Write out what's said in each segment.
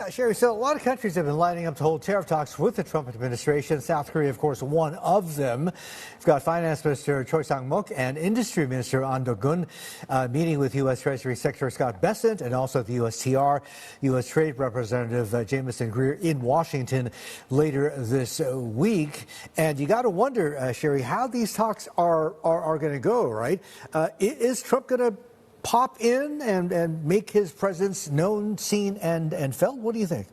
Sherry, so a lot of countries have been lining up to hold tariff talks with the Trump administration. South Korea, of course, one of them. We've got Finance Minister Choi Sang-mok and Industry Minister An Do-gun meeting with U.S. Treasury Secretary Scott Bessent and also the USTR, U.S. Trade Representative Jamieson Greer in Washington later this week. And you got to wonder, Sherry, how these talks are going to go, right? Is Trump going to pop in and make his presence known, seen, and felt? What do you think?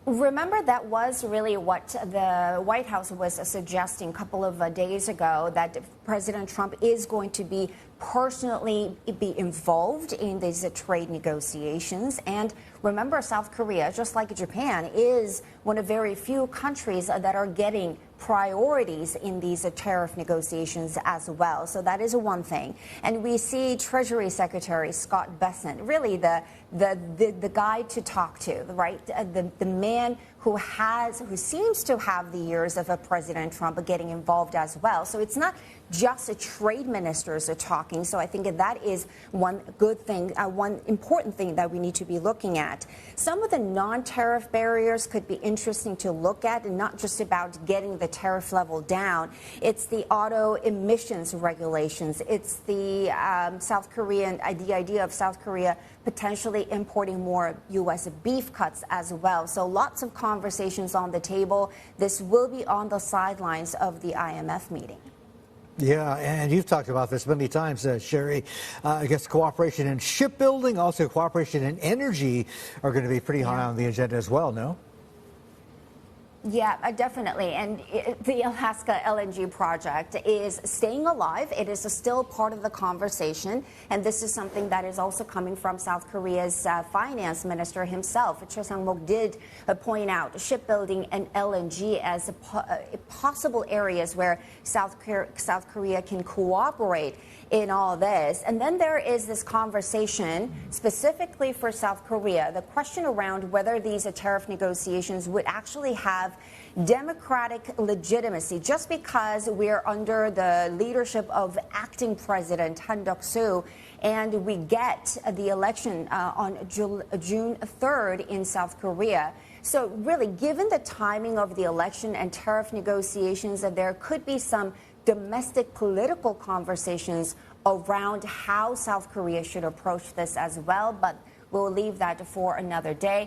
Remember, that was really what the White House was suggesting a couple of days ago, that President Trump is going to be personally involved in these trade negotiations. And remember, South Korea, just like Japan, is one of very few countries that are getting priorities in these tariff negotiations as well. So that is one thing. And we see Treasury Secretary Scott Bessent, really the guy to talk to, right? The man who seems to have the ears of a President Trump getting involved as well. So it's not just trade ministers are talking. So I think that is one good thing, one important thing that we need to be looking at. Some of the non-tariff barriers could be interesting to look at, and not just about getting the tariff level down. It's the auto emissions regulations. It's the the idea of South Korea potentially importing more U.S. beef cuts as well. So lots of conversations on the table. This will be on the sidelines of the IMF meeting. Yeah, and you've talked about this many times, Sherry. I guess cooperation in shipbuilding, also cooperation in energy are going to be pretty high on the agenda as well, no? Yeah, definitely. And the Alaska LNG project is staying alive. It is still part of the conversation. And this is something that is also coming from South Korea's finance minister himself. Choi Sang-mok did point out shipbuilding and LNG as possible areas where South Korea can cooperate in all this. And then there is this conversation specifically for South Korea, the question around whether these tariff negotiations would actually have democratic legitimacy, just because we're under the leadership of acting President Han Duck-soo, and we get the election on June 3rd in South Korea. So really, given the timing of the election and tariff negotiations, that there could be some domestic political conversations around how South Korea should approach this as well, but we'll leave that for another day.